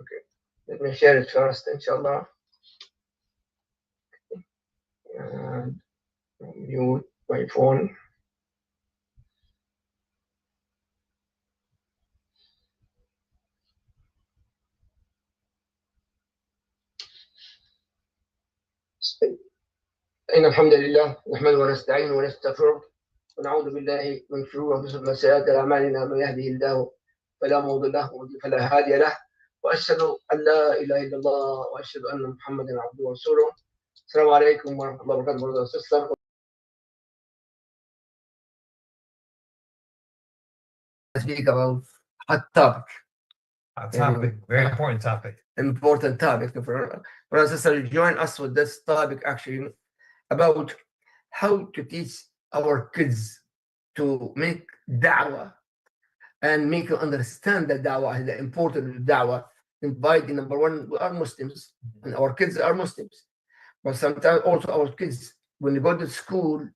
Okay. Let me share it first, inshallah. And mute my phone. إن الحمد لله نحمده ونستعينه ونستغفره ونعوذ بالله من شرور أنفسنا وسيئات أعمالنا. من يهده الله فلا مضل له ومن فلا هادي له، وأشهد أن لا إله إلا الله وأشهد أن محمدا عبده ورسوله. السلام عليكم ورحمة الله وبركاته. brothers and sisters. Speak about hot topic. Hot topic, very important topic. Important topic. Brothers and sisters, join us with this topic actually about how to teach our kids to make da'wah and make them understand that da'wah, the importance of da'wah. Inviting, number one, we are Muslims and our kids are Muslims. But sometimes also our kids, when they go to school,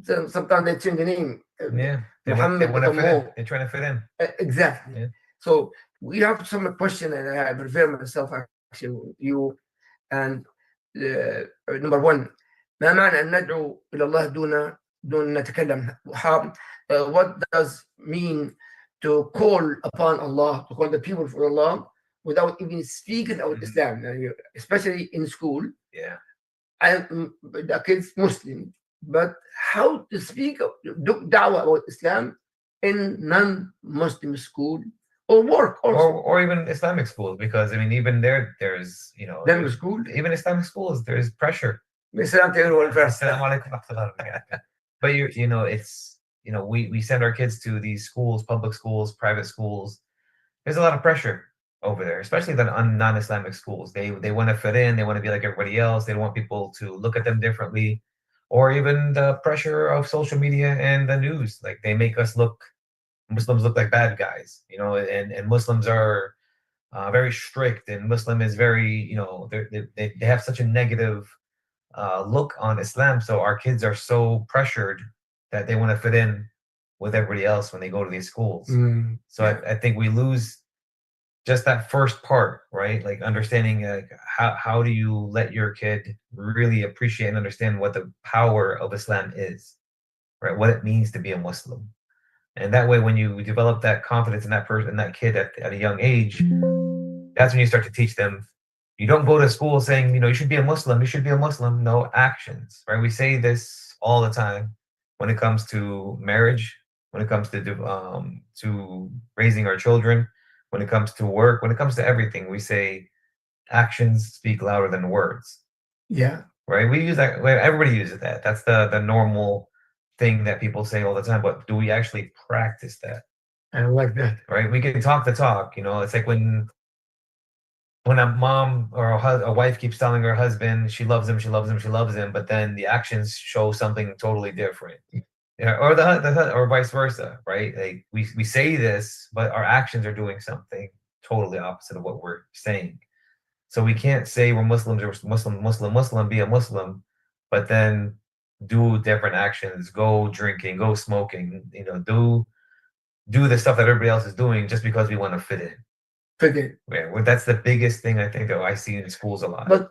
sometimes they change the name. Yeah, Mohammed, they're trying to fit in. Exactly. Yeah. So we have some question, and I prepare myself actually you. And number one, ما معنى أن ندعو إلى الله دون نتكلم؟ What does mean to call upon Allah, to call the people for Allah without even speaking about Islam, especially in school? Yeah. And the kids Muslim, but how to speak da'wah about Islam in non-Muslim school or work also. Or even Islamic schools, because I mean even there's Islamic school, even Islamic schools, there's pressure. But it's we send our kids to these schools, public schools, private schools. There's a lot of pressure over there, especially the non-Islamic schools. They want to fit in, they want to be like everybody else, they don't want people to look at them differently, or even the pressure of social media and the news. Like they make Muslims look like bad guys, and Muslims are very strict, and Muslim is very, they have such a negative look on Islam. So our kids are so pressured that they want to fit in with everybody else when they go to these schools. So I think we lose just that first part, right? Like understanding how do you let your kid really appreciate and understand what the power of Islam is, right? What it means to be a Muslim. And that way, when you develop that confidence in that person, that kid at a young age, that's when you start to teach them. You don't go to school saying, you should be a Muslim, you should be a Muslim. No, actions, right? We say this all the time when it comes to marriage, when it comes to raising our children, when it comes to work, when it comes to everything. We say actions speak louder than words. Yeah. Right? We use that. Everybody uses that. That's the normal thing that people say all the time. But do we actually practice that? I like that. Right? We can talk the talk. It's like when a mom or a wife keeps telling her husband she loves him, she loves him, she loves him, but then the actions show something totally different. Or or vice versa, right? Like we say this, but our actions are doing something totally opposite of what we're saying. So we can't say we're Muslims or Muslim, be a Muslim, but then do different actions, go drinking, go smoking, do the stuff that everybody else is doing just because we want to fit in. Yeah, well, that's the biggest thing I think that I see in schools a lot. But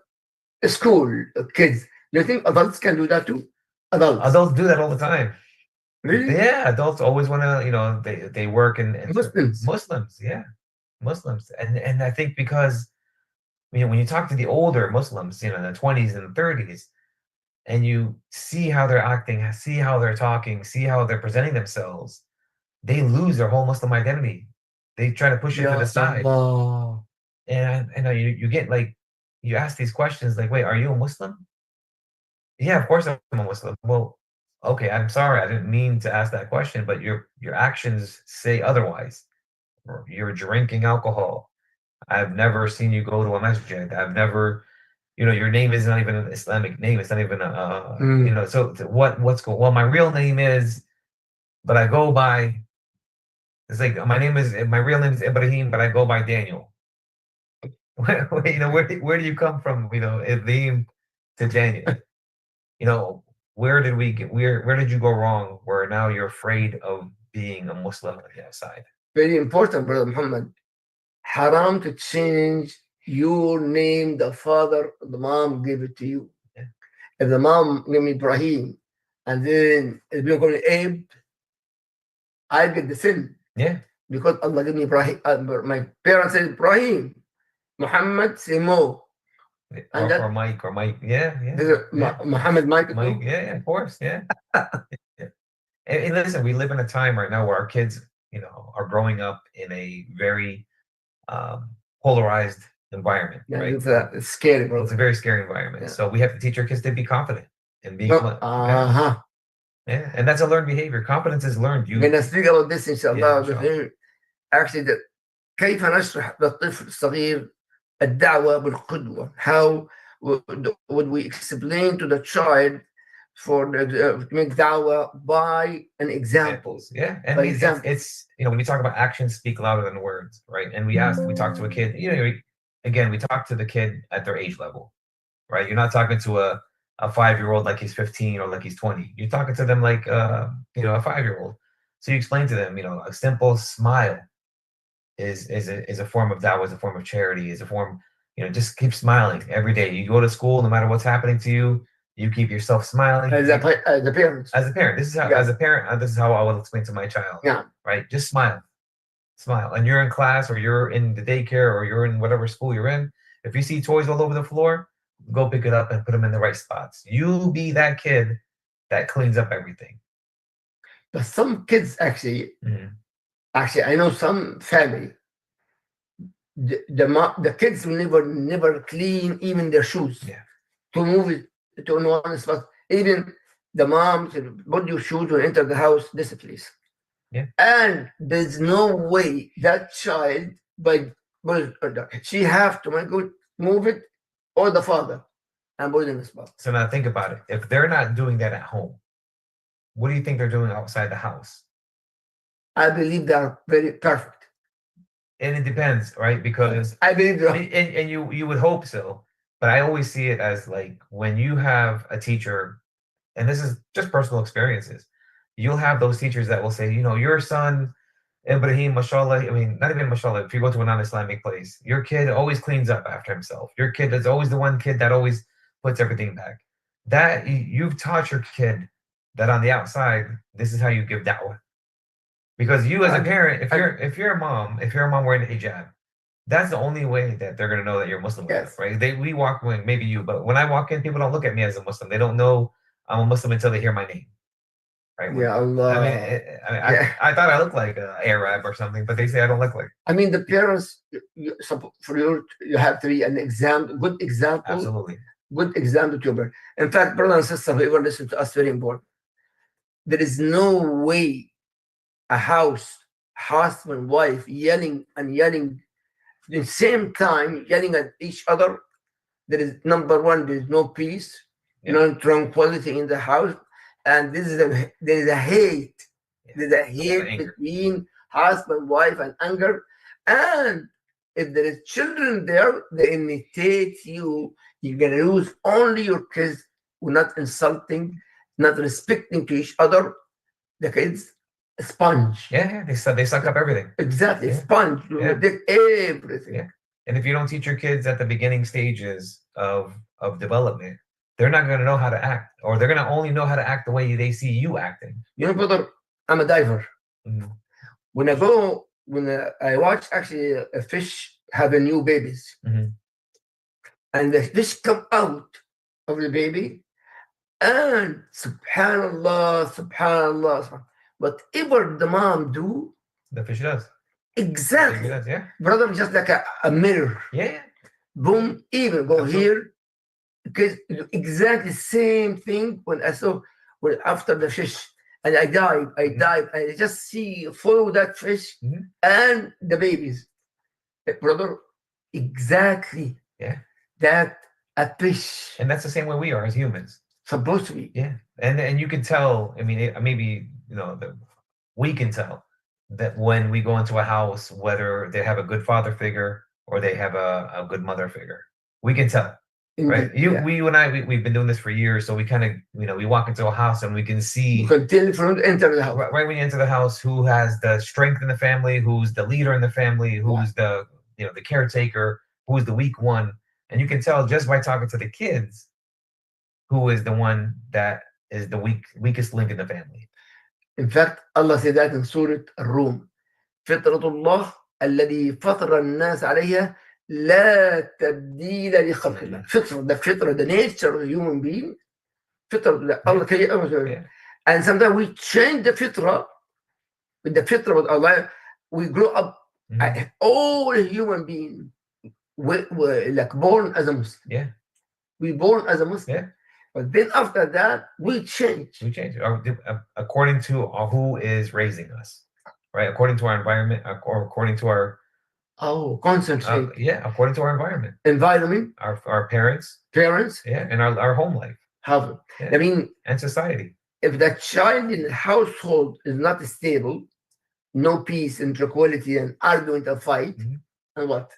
school kids, do you think adults can do that too? Adults do that all the time. Really? Yeah, adults always want to, they work and Muslims, yeah, Muslims, and I think because when you talk to the older Muslims, in the 20s and 30s, and you see how they're acting, see how they're talking, see how they're presenting themselves, they lose their whole Muslim identity. They try to push it to the side. And you get you ask these questions like, wait, are you a Muslim? Yeah, of course I'm a Muslim. Well, okay, I'm sorry, I didn't mean to ask that question, but your actions say otherwise. You're drinking alcohol. I've never seen you go to a masjid. I've never, your name is not even an Islamic name. It's not even so what's going, well, my real name is, but I go by, it's like my real name is Ibrahim, but I go by Daniel. Where do you come from? Ibrahim to Daniel. Where did you go wrong? Where now you're afraid of being a Muslim on the outside? Very important, Brother Muhammad. haram to change your name. The father, the mom gave it to you. Yeah. If the mom gave me Ibrahim, and then it's been called Abe, I get the sin. Yeah. Because Allah gave me Ibrahim. My parents said Ibrahim. Muhammad say Mo. And Or Mike. Yeah. Muhammad Mike. Mike. Yeah, of course. Yeah. Yeah. And listen, we live in a time right now where our kids, are growing up in a very polarized environment. Yeah, right? It's scary, bro. It's a very scary environment. Yeah. So we have to teach our kids to be confident and be. Yeah, and that's a learned behavior. Confidence is learned. We're gonna speak about this inshallah. Yeah, Actually, كيف نشرح للطفل الصغير الدعوة بالقدوة? How would we explain to the child to make da'wah by an example? Yeah, and By example. it's when we talk about actions speak louder than words, right? And we talk to a kid. Again, we talk to the kid at their age level, right? You're not talking to a 5-year-old like he's 15 or like he's 20. You're talking to them like a 5-year-old. So you explain to them, a simple smile is a form of da'wah, is a form of charity, is a form, just keep smiling every day. You go to school, no matter what's happening to you, you keep yourself smiling. As a parent. As a parent, this is how as a parent, this is how I will explain to my child. Yeah. Right? Just smile. And you're in class or you're in the daycare or you're in whatever school you're in. If you see toys all over the floor, go pick it up and put them in the right spots. You be that kid that cleans up everything. But some kids actually, I know some family, the kids will never clean even their shoes. Yeah. To move it to one spot. Even the mom said, put your shoes when enter the house, this please. Yeah. And there's no way that child, she have to move it, or the father, and put it in the spot. So now think about it. If they're not doing that at home, what do you think they're doing outside the house? I believe they are very perfect. And it depends, right? Because I believe and you would hope so. But I always see it as like when you have a teacher, and this is just personal experiences, you'll have those teachers that will say, your son, Ibrahim, mashallah, not even mashallah, if you go to a non-Islamic place, your kid always cleans up after himself. Your kid is always the one kid that always puts everything back. That you've taught your kid that on the outside, this is how you give da'wah. Because you as a parent, if you're a mom wearing a hijab, that's the only way that they're going to know that you're Muslim, yes. Right? We walk in, maybe you, but when I walk in, people don't look at me as a Muslim. They don't know I'm a Muslim until they hear my name. Right? Yeah, Allah. I thought I looked like an Arab or something, but they say I don't look like. The parents, for you have to be an example, good example. Absolutely. Good example to your parents. In fact, brothers and sisters, whoever listen to us, very important. There is no way a house, husband, wife, yelling at the same time, yelling at each other. There is number one, there is no peace, no tranquility in the house. And there is a hate. Yeah. There's a hate between husband, wife, and anger. And if there is children there, they imitate you. You're gonna lose only your kids who are not insulting, not respecting to each other. The kids sponge. Yeah, they suck up everything. Exactly, sponge. You take everything. Yeah. And if you don't teach your kids at the beginning stages of development, they're not going to know how to act, or they're going to only know how to act the way they see you acting. Brother, I'm a diver. Mm-hmm. When I watch actually a fish have a new babies, and the fish come out of the baby, and subhanallah, whatever the mom do, the fish does. Exactly. The fish does, yeah. Brother, just like a mirror. Yeah. Boom, even go here. Because exactly same thing when I saw after the fish, and I dive, I just follow that fish and the babies. Brother, exactly. Yeah. That a fish. And that's the same way we are as humans. Supposed to be. Yeah. And you can tell, maybe, we can tell that when we go into a house, whether they have a good father figure or they have a good mother figure. We can tell. Right, you and I, we've been doing this for years, so we kind of, we walk into a house and we can see. You can tell from enter the house. Right when you enter the house, who has the strength in the family, who's the leader in the family, who's the the caretaker, who's the weak one, and you can tell just by talking to the kids who is the one that is the weakest link in the family. In fact, Allah said that in Surah Ar-Rum. فطرة الله الذي فطر الناس عليها لا تبديل لخلق الله. فطرة, the فطرة, the nature of the human being. فطرة that Allah created. And sometimes we change the fitra with the fitra with Allah. We grow up, all human beings were like born as a Muslim. Yeah. We born as a Muslim. Yeah. But then after that, we change. We change according to who is raising us, right? According to our environment, or according to our concentrate. According to our environment, our parents, and our home life. How? I mean, and society. If the child in the household is not stable, no peace and tranquility and argument and fight, and what?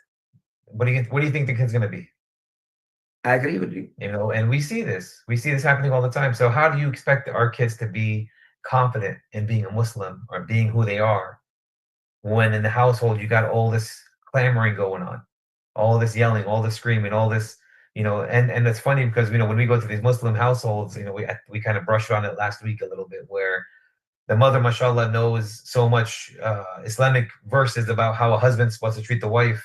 What do you think the kid's gonna be? I agree with you. And we see this happening all the time. So how do you expect our kids to be confident in being a Muslim or being who they are when in the household you got all this clamoring going on, all this yelling, all this screaming, all this, and it's funny because when we go to these Muslim households, we kind of brushed on it last week a little bit, where the mother, mashallah, knows so much Islamic verses about how a husband's supposed to treat the wife,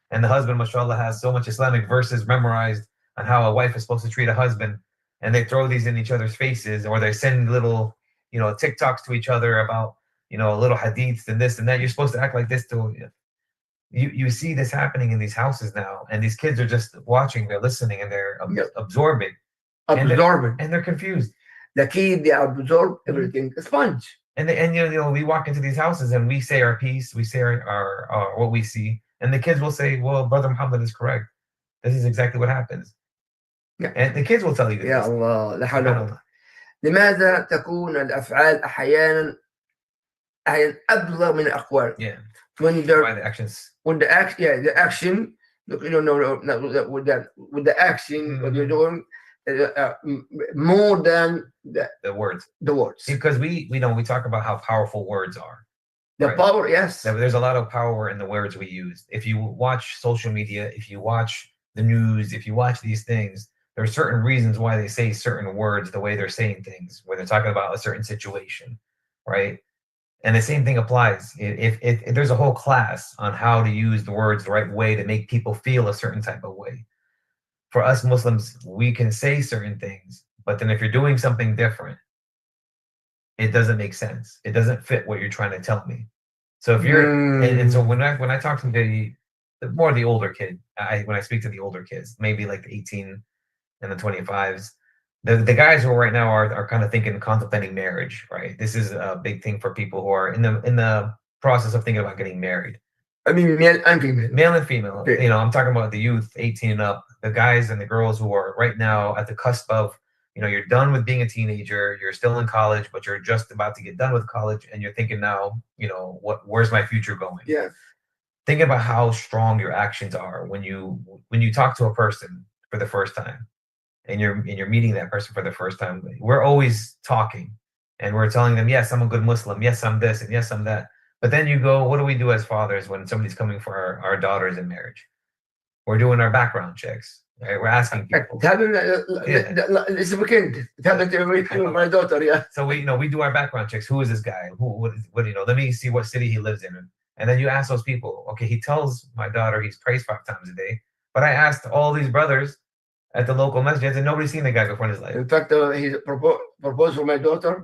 and the husband, mashallah, has so much Islamic verses memorized on how a wife is supposed to treat a husband, and they throw these in each other's faces, or they send little, TikToks to each other about, little hadiths and this and that. You're supposed to act like this to you see this happening in these houses now, and these kids are just watching, they're listening, and they're absorbing, and they're confused. The kid, they absorb everything. A sponge. And we walk into these houses and we say our piece, we say our what we see, and the kids will say, "Well, Brother Muhammad is correct. This is exactly what happens." And the kids will tell you this. يا الله لا حول ولا قوة. لماذا تكون الأفعال أحيانا أبلغ من الأقوال؟ Yeah. When the actions. When the action, with the action, what you're doing, more than the words. The words. Because we talk about how powerful words are. The power, yes. There's a lot of power in the words we use. If you watch social media, if you watch the news, if you watch these things, there are certain reasons why they say certain words the way they're saying things, when they're talking about a certain situation, right? And the same thing applies. If there's a whole class on how to use the words the right way to make people feel a certain type of way. For us Muslims, we can say certain things, but then if you're doing something different, it doesn't make sense. It doesn't fit what you're trying to tell me. So if you're and so when I talk to the older kid, when I speak to the older kids, maybe like the 18 and the 25s, the guys who right now are kind of contemplating marriage, right? This is a big thing for people who are in the process of thinking about getting married. I mean, male and female. Male and female. Okay. I'm talking about the youth, 18 and up, the guys and the girls who are right now at the cusp of, you're done with being a teenager, you're still in college, but you're just about to get done with college, and you're thinking now, where's my future going? Yeah. Thinking about how strong your actions are when you talk to a person for the first time, and you're meeting that person for the first time. We're always talking, and we're telling them, yes, I'm a good Muslim, yes, I'm this, and yes, I'm that. But then you go, what do we do as fathers when somebody's coming for our daughters in marriage? We're doing our background checks. Right? We're asking people. It's a weekend. It happened to my daughter, yeah. So we do our background checks. Who is this guy? What let me see what city he lives in. And then you ask those people, okay, he tells my daughter he's prays 5 times a day. But I asked all these brothers at the local masjid, and nobody's seen the guy before in his life. In fact, he proposed for my daughter.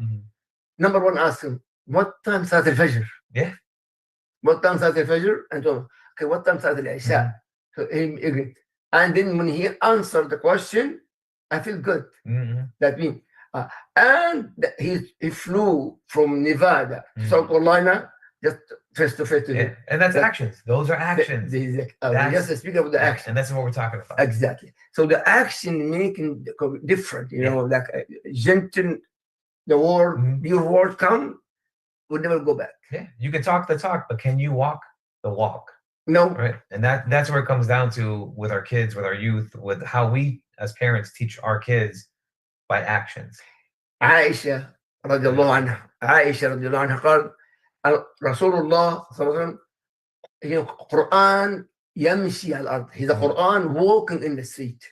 Number one, ask him, what time Salat al-Fajr? Yeah. What time Salat al-Fajr? And so, okay, what time Salat al-Isha? So he agreed. And then when he answered the question, I feel good. That means, and he flew from Nevada to South Carolina just face to face to him. And that's actions. Those are actions. Just speak about the action. And that's what we're talking about. Exactly. So the action making different, like gentle, the word, your word come, will never go back. Yeah, you can talk the talk, but can you walk the walk? No. Right. And that's where it comes down to with our kids, with our youth, with how we as parents teach our kids by actions. Aisha radiallahu anha قال رسول الله صلى الله عليه وسلم, Quran يمشي على الأرض. He's the Mhm. Quran walking in the street.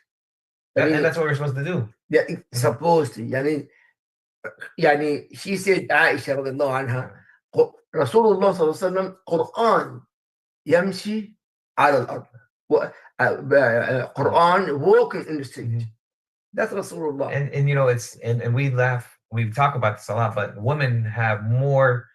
And that's what we're supposed to do. Yeah, supposed to. يعني she said عائشة رضي الله عنها رسول الله صلى الله عليه وسلم قرآن يمشي على الأرض. Quran walking in the street. Mhm. That's Rasulullah. And you know, it's and we laugh, we talk about this a lot, but women have more,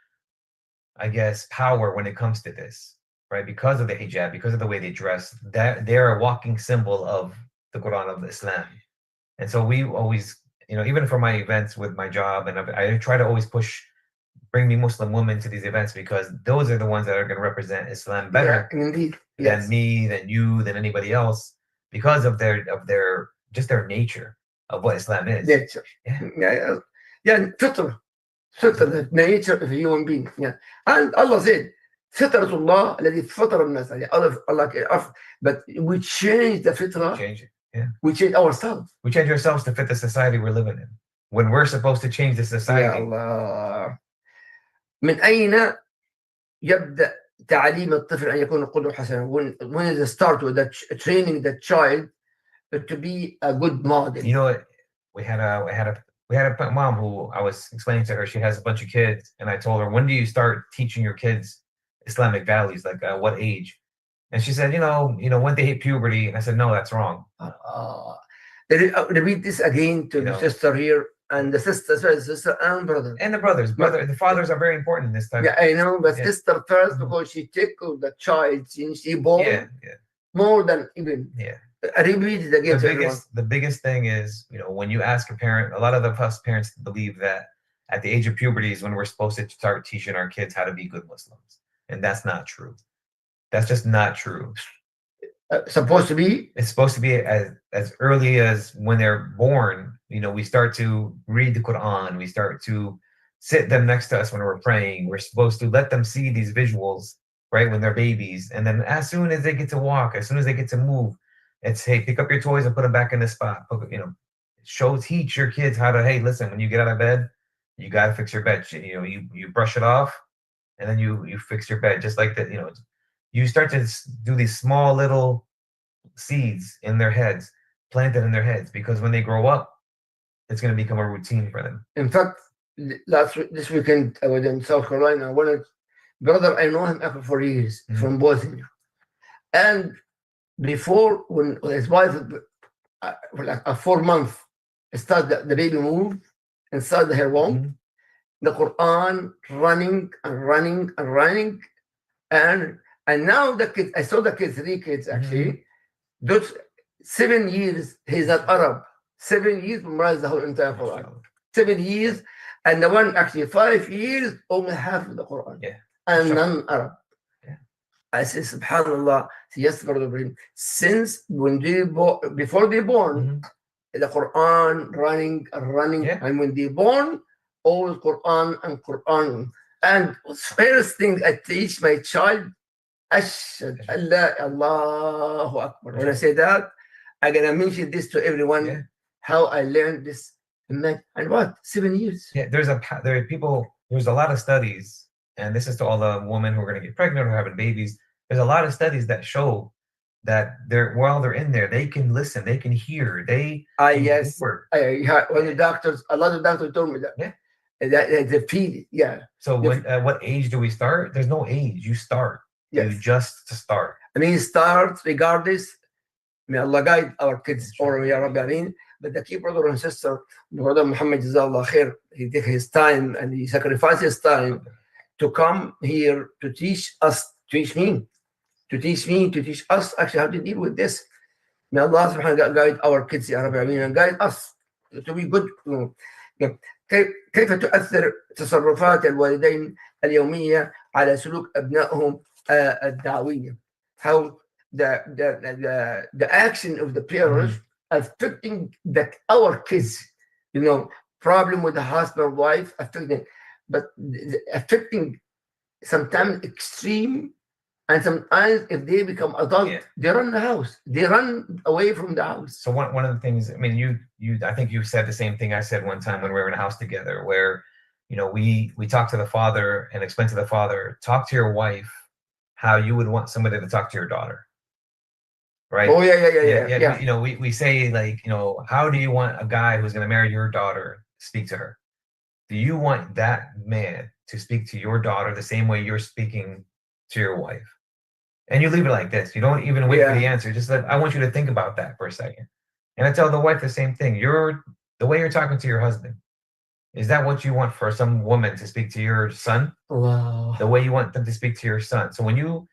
I guess, power when it comes to this, right? Because of the hijab, because of the way they dress, that they're a walking symbol of the Quran of Islam. And so we always, you know, even for my events with my job, and I try to always bring me Muslim women to these events because those are the ones that are going to represent Islam better indeed. than me, than you, than anybody else, because of their just their nature of what Islam is. Nature. Yeah. فطرة, the nature of a human being. Yeah. And Allah said, فطرة الله الذي فطر الناس. Allah, but we change the fitrah. Change it. Yeah. We change ourselves. We change ourselves to fit the society we're living in. When we're supposed to change the society. يا الله. من أين يبدأ تعليم الطفل أن يكون قدوة حسنة? When is the start with that training the child to be a good model? You know, we had a mom who I was explaining to her. She has a bunch of kids, and I told her, when do you start teaching your kids Islamic values? Like what age? And she said, you know, when they hit puberty. And I said, no, that's wrong. Repeat this again to the sister here and the sister and brother. And the the fathers are very important in this time. Yeah, I know, but sister first because she tickled the child since she born. More than even. Yeah. Repeat it again. The biggest thing is, you know, when you ask a parent, a lot of us parents believe that at the age of puberty is when we're supposed to start teaching our kids how to be good Muslims, and that's not true. That's just not true. Supposed to be? It's supposed to be as early as when they're born. You know, we start to read the Quran. We start to sit them next to us when we're praying. We're supposed to let them see these visuals, right, when they're babies. And then as soon as they get to walk, as soon as they get to move, it's, hey, pick up your toys and put them back in the spot. You know, teach your kids how to, hey, listen, when you get out of bed, you got to fix your bed. You know, you brush it off, and then you fix your bed. Just like that, you know, you start to do these small little seeds in their heads, planted in their heads, because when they grow up, it's going to become a routine for them. In fact, this weekend I was in South Carolina. Brother, I know him after 4 years from Bosnia. And before, when his wife, for like a 4 month, started the baby moved and started her womb, the Quran running and running and running. And now the kids, I saw the kids, 3 kids actually. Those 7 years, he's not Arab. 7 years memorized the whole entire Quran. 7 years, and the one actually 5 years only half of the Quran. Yeah. And non-Arab. Yeah. I say, Subhanallah. Yes, Brother Ibrahim. Since before they born, the Quran running and running, and when they born, all Quran and Quran. And first thing I teach my child, Ashhadu an la Allahu Akbar. When I say that, I'm gonna mention this to everyone. How I learned this, and what 7 years. Yeah, there's a lot of studies, and this is to all the women who are going to get pregnant or having babies. There's a lot of studies that show that while they're in there, they can listen, they can hear, they yes. When the doctors, a lot of doctors told me that. Yeah. That they feel it. Yeah. So what age do we start? There's no age. You start. Yes. You just start. I mean, start regardless. May Allah guide our kids, or Ya Rabbi, I mean. But the key brother and sister, brother Mohammed, Jazakallah khair, he took his time and he sacrificed his time to come here to teach us, teach us actually how to deal with this. May Allah subhanahu wa ta'ala guide our kids, Ya Rabbi, I mean, and guide us to be good. كيف تؤثر تصرفات الوالدين اليومية على سلوك أبنائهم الدعوية? How the action of the parents affecting our kids, problem with the husband, wife, affecting sometimes extreme, and sometimes if they become adult, they run the house, they run away from the house. So one of the things, I mean, I think you said the same thing I said one time when we were in a house together, where we talked to the father and explained to the father, talk to your wife how you would want somebody to talk to your daughter. right? Oh yeah. We say, like, how do you want a guy who's going to marry your daughter speak to her? Do you want that man to speak to your daughter the same way you're speaking to your wife? And you leave it like this. You don't even wait for the answer. Just I want you to think about that for a second. And I tell the wife the same thing. The way you're talking to your husband, is that what you want for some woman to speak to your son? Wow. The way you want them to speak to your son. So when you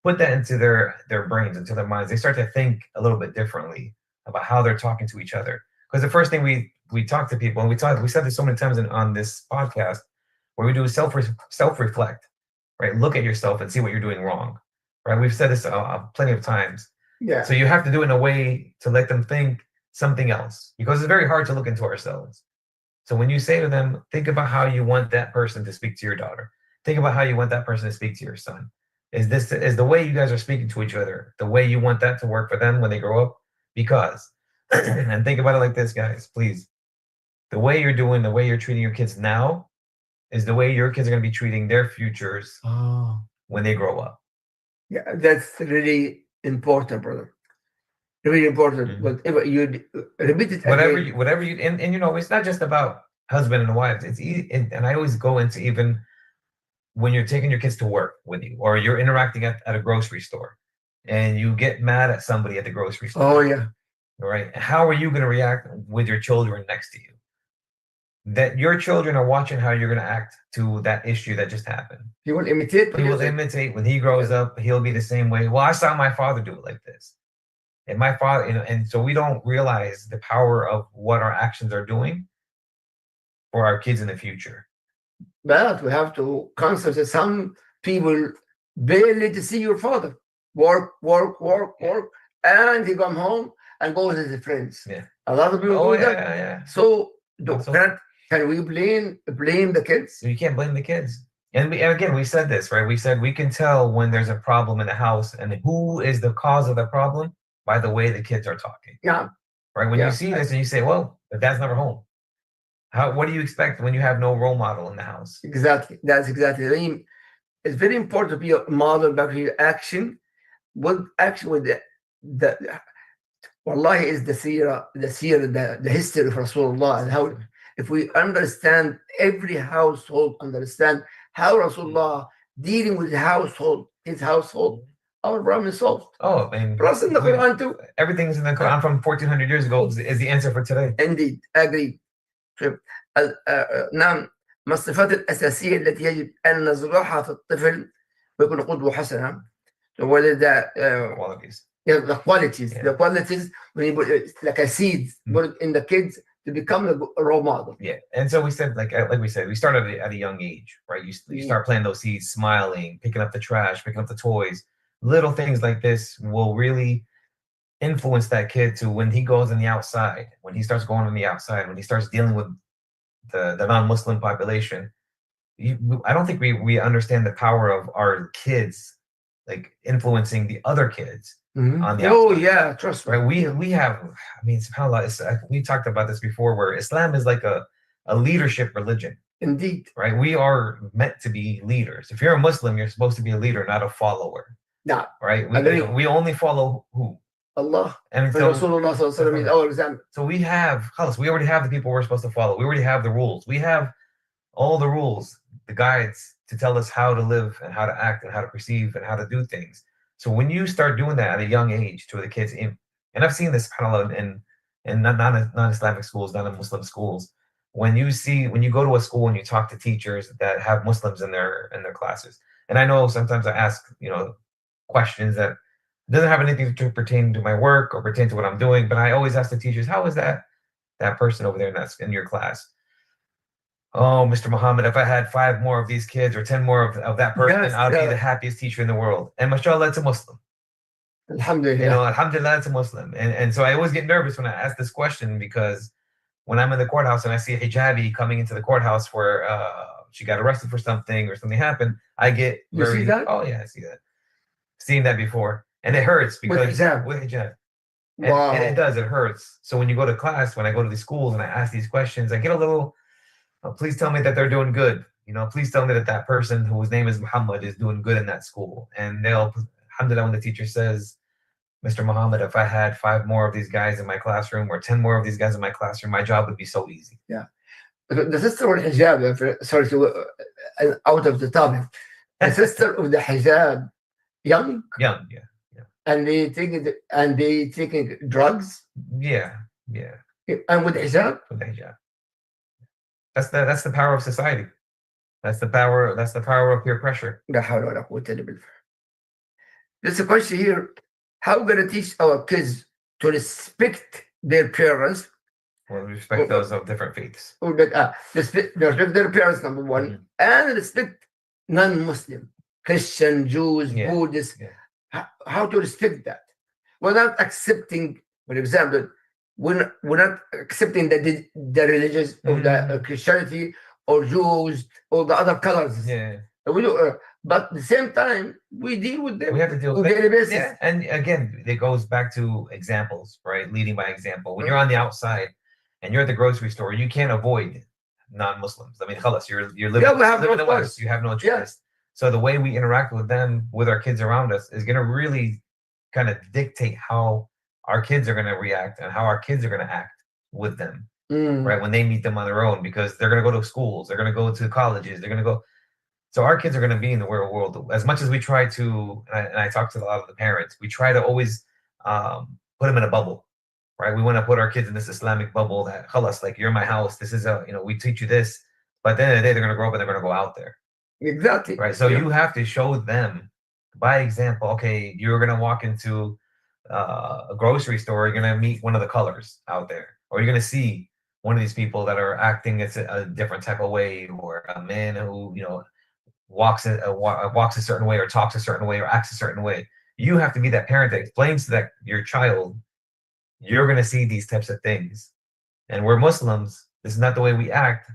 put that into their brains, into their minds, they start to think a little bit differently about how they're talking to each other. Because the first thing we talk to people, and we said this so many times on this podcast, where we do self-reflect, right? Look at yourself and see what you're doing wrong, right? We've said this plenty of times. Yeah. So you have to do it in a way to let them think something else, because it's very hard to look into ourselves. So when you say to them, think about how you want that person to speak to your daughter. Think about how you want that person to speak to your son. Is the way you guys are speaking to each other, the way you want that to work for them when they grow up? Because, and think about it like this, guys, please. The way you're treating your kids now is the way your kids are going to be treating their futures when they grow up. Yeah, that's really important, brother. Really important. Whatever you repeat it again. Whatever you, and it's not just about husband and wives. And I always go into even when you're taking your kids to work with you, or you're interacting at a grocery store, and you get mad at somebody at the grocery store. Oh yeah. All right. How are you going to react with your children next to you? That your children are watching how you're going to act to that issue that just happened. He will imitate. He will imitate. When he grows up, he'll be the same way. Well, I saw my father do it like this. And my father, and so we don't realize the power of what our actions are doing for our kids in the future. But we have to consider some people barely to see your father. Work, and he come home and go with his friends. Yeah. A lot of people do that. Yeah. So can we blame the kids? You can't blame the kids. And again, we said this, right? We said we can tell when there's a problem in the house, and who is the cause of the problem by the way the kids are talking. Yeah. Right? When you see this and you say, well, the dad's never home. What do you expect when you have no role model in the house? Exactly. That's exactly. I mean, it's very important to be a model back your action. What action with the Wallahi is the seerah, the history of Rasulullah, and how if we understand every household, understand how Rasulullah dealing with his household, our problem is solved. Oh, I mean, plus in the Quran too. Everything's in the Quran from 1400 years ago is the answer for today. Indeed, agree. نعم، ما الصفات الأساسية التي يجب أن نزرعها في الطفل ويكون قدوة حسنة؟ What qualities? Yeah, the qualities when you put like a seed, put it in the kids to become a role model. Yeah, and so we said, like we said, we started at a young age, right? You start planting those seeds, smiling, picking up the trash, picking up the toys. Little things like this will really influence that kid to when he goes in the outside, when he starts going on the outside, when he starts dealing with the non-Muslim population. I don't think we understand the power of our kids, like influencing the other kids on the outside. Oh yeah, trust me. Right? We have, I mean, subhanAllah, we talked about this before, where Islam is like a leadership religion. Indeed. Right? We are meant to be leaders. If you're a Muslim, you're supposed to be a leader, not a follower. Yeah. Right? We only follow who? Allah. And so Rasulullah is our example. So we already have the people we're supposed to follow. We already have the rules. We have all the rules, the guides to tell us how to live and how to act and how to perceive and how to do things. So when you start doing that at a young age to the kids, and I've seen this subhanAllah in non-Islamic schools, non-Muslim schools, when you go to a school and you talk to teachers that have Muslims in their classes, and I know sometimes I ask questions that doesn't have anything to pertain to my work or pertain to what I'm doing, but I always ask the teachers, how is that person over there in your class? Oh, Mr. Mohammed, if I had 5 more of these kids or 10 more of that person, I'll be the happiest teacher in the world. And mashallah, it's a Muslim. Alhamdulillah. Alhamdulillah, it's a Muslim. And so I always get nervous when I ask this question, because when I'm in the courthouse and I see a hijabi coming into the courthouse where she got arrested for something or something happened, I get very... You see that? Oh, yeah, I see that. Seen that before. And it hurts because... With hijab. Wow. And it does, it hurts. So when you go to class, when I go to these schools and I ask these questions, I get a little... please tell me that they're doing good. Please tell me that person whose name is Muhammad is doing good in that school. And they'll, alhamdulillah, when the teacher says, Mr. Mohammed, if I had 5 more of these guys in my classroom or 10 more of these guys in my classroom, my job would be so easy. Yeah. The sister of the hijab, sorry to out of the topic. The sister of the hijab, young, Young, yeah. and they taking drugs, Yeah. and with hijab. With the hijab. That's the power of society. That's the power of peer pressure. لا حول ولا قوة إلا بالله. There's a question here. How we gonna teach our kids to respect their parents? Well, respect those of different faiths. Or that respect their parents, number one, and respect non-Muslim, Christian, Jews, Yeah. Buddhists. Yeah. How to respect that? We're not accepting, for example, we're not accepting the religions of the Christianity or Jews or the other colors. Yeah. We do, but at the same time, we deal with them. We have to deal on with daily basis. Yeah, and again, it goes back to examples, right? Leading by example. When you're on the outside and you're at the grocery store, you can't avoid non-Muslims. I mean, khalas, you're living, Yeah, we have living no in the West. choice. You have no choice. Yeah. So the way we interact with them, with our kids around us, is going to really kind of dictate how our kids are going to react and how our kids are going to act with them, right? When they meet them on their own, because they're going to go to schools, they're going to go to colleges, they're going to go. So our kids are going to be in the real world. As much as we try to, and I talk to a lot of the parents, we try to always put them in a bubble, right? We want to put our kids in this Islamic bubble that, khalas, like, you're in my house. This is we teach you this. But at the end of the day, they're going to grow up and they're going to go out there. Exactly. Right. So you have to show them by example. Okay, you're going to walk into a grocery store. You're going to meet one of the colors out there, or you're going to see one of these people that are acting a different type of way, or a man who walks a certain way, or talks a certain way, or acts a certain way. You have to be that parent that explains to your child, you're going to see these types of things, and we're Muslims. This is not the way we act,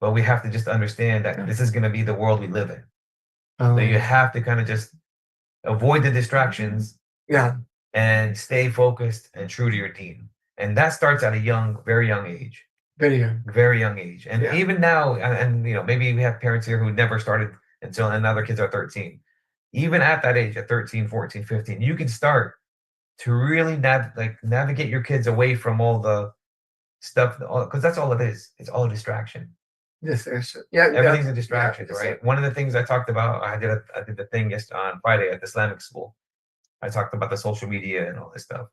but we have to just understand that this is going to be the world we live in. So you have to kind of just avoid the distractions, and stay focused and true to your deen. And that starts at a very young age. Very young age. And even now, and maybe we have parents here who never started until, and other kids are 13. Even at that age, at 13, 14, 15, you can start to really navigate your kids away from all the stuff, because that's all it is. It's all a distraction. Everything's a distraction, right? One of the things I talked about, I did the thing on Friday at the Islamic school. I talked about the social media and all this stuff.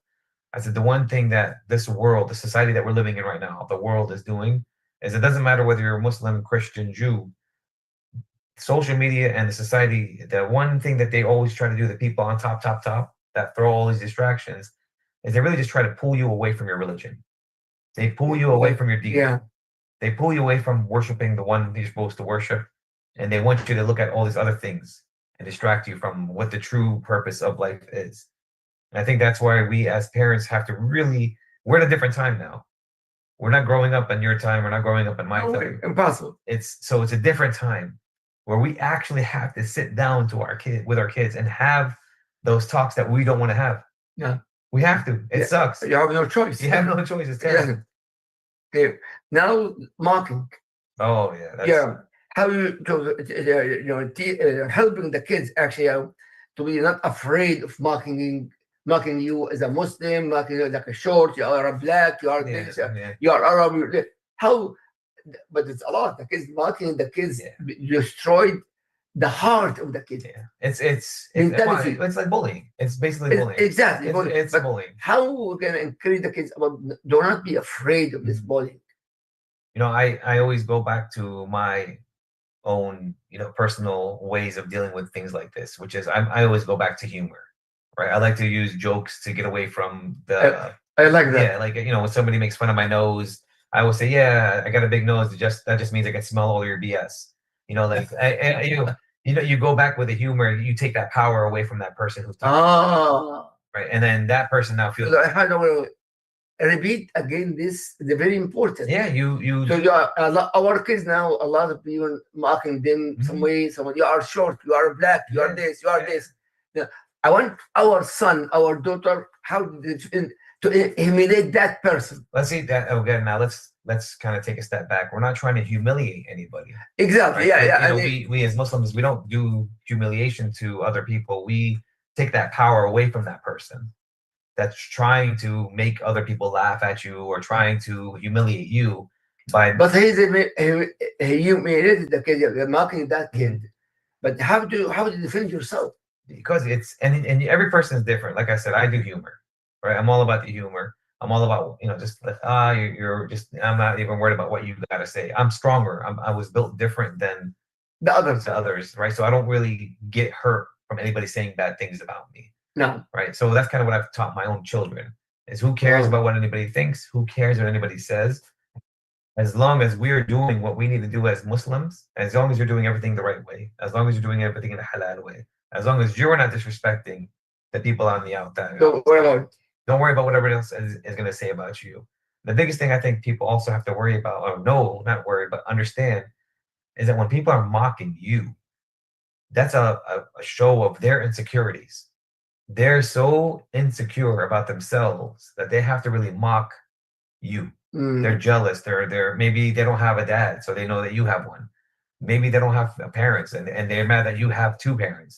I said the one thing that this world, the society that we're living in right now, the world is doing, is it doesn't matter whether you're a Muslim, Christian, Jew, social media and the society, the one thing that they always try to do, the people on top, that throw all these distractions, is they really just try to pull you away from your religion. They pull you away from your deen. Yeah. They pull you away from worshiping the one you're supposed to worship, and they want you to look at all these other things and distract you from what the true purpose of life is. And I think that's why we as parents have to really, we're at a different time now. We're not growing up in your time. We're not growing up in my time. Impossible. It's a different time where we actually have to sit down with our kids and have those talks that we don't want to have. Yeah. We have to. It sucks. You have no choice. You have no choice. It's terrible. Okay. Now, mocking. Oh, yeah. How you helping the kids actually to be not afraid of mocking you as a Muslim, mocking you like a short, you are a black, you are this, you are Arab. How? But it's a lot. The kids mocking the kids destroyed the heart of the kids. Yeah. It's like bullying. It's basically bullying. Exactly. It's bullying. How we can encourage the kids about do not be afraid of this bullying? I always go back to my own, personal ways of dealing with things like this, which is I always go back to humor, right? I like to use jokes to get away from the. I like that. Yeah, like when somebody makes fun of my nose, I will say, "Yeah, I got a big nose. That just means I can smell all your BS." You go back with the humor. You take that power away from that person who's talking, right? And then that person now feels. I don't want to repeat again. This is very important. Yeah, you. So our kids now, a lot of people mocking them some way. Someone, you are short, you are black, you are this, you are this. Yeah. I want our son, our daughter, to humiliate that person. Let's see that again. Now let's kind of take a step back. We're not trying to humiliate anybody. Exactly. Right? Yeah. We as Muslims, we don't do humiliation to other people. We take that power away from that person. that's trying to make other people laugh at you or trying to humiliate you by. But he humiliated the kid, you're mocking that kid. But how do you defend yourself? Because it's and every person is different. Like I said, I do humor, right? I'm all about the humor. I'm all about, just like, you're just, I'm not even worried about what you got to say. I'm stronger. I was built different than The others. right? So I don't really get hurt from anybody saying bad things about me, No. right? So that's kind of what I've taught my own children is who cares about what anybody thinks? Who cares what anybody says? As long as we're doing what we need to do as Muslims, as long as you're doing everything the right way, as long as you're doing everything in a halal way, as long as you're not disrespecting the people on the outside. Don't Don't worry about what everybody else is going to say about you. The biggest thing I think people also have to worry about, or no, not worry, but understand, is that when people are mocking you, that's a show of their insecurities. They're so insecure about themselves that they have to really mock you. They're jealous. They're maybe they don't have a dad, so they know that you have one. Maybe they don't have parents, and they're mad that you have two parents.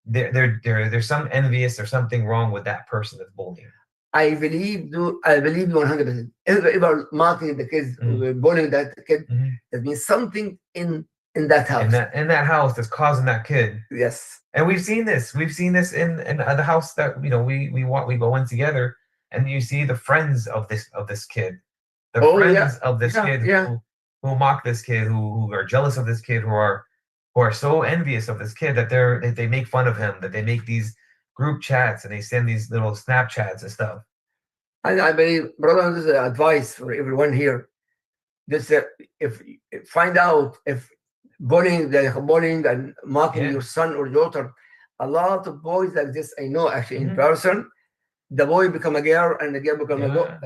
There's some envious or something wrong with that person that's bullying. I believe 100%. If mocking the kids, bullying that kid, it means something in that house. In that house that's causing that kid. Yes. And we've seen this. We've seen this in the house that we go in together, and you see the friends of this kid, of this kid who mock this kid, who are jealous of this kid, who are so envious of this kid that they make fun of him, that they make these group chats and they send these little Snapchats and stuff. And I believe, brother, this is advice for everyone here. This if find out if bullying and mocking your son or daughter, a lot of boys like this I know actually in person. The boy become a girl and the girl become a girl.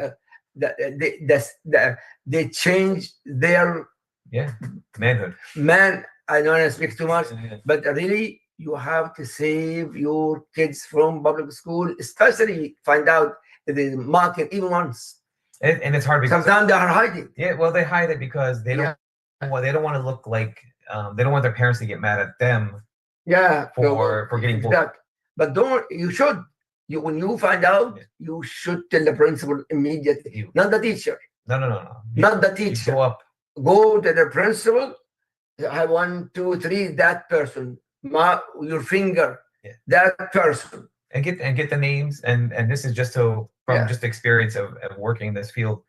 They change their manhood. I don't want to speak too much, but really you have to save your kids from public school, especially find out that they mocking even once. And it's hard because sometimes they are hiding. Yeah, well, they hide it because they don't. Well, they don't want to look like they don't want their parents to get mad at them. For getting bullied. But when you find out, you should tell the principal immediately, not the teacher. No. Not the teacher. Go to the principal. I 1, 2, 3. That person. Your finger. That person. And get the names. And this is just from just the experience of working in this field.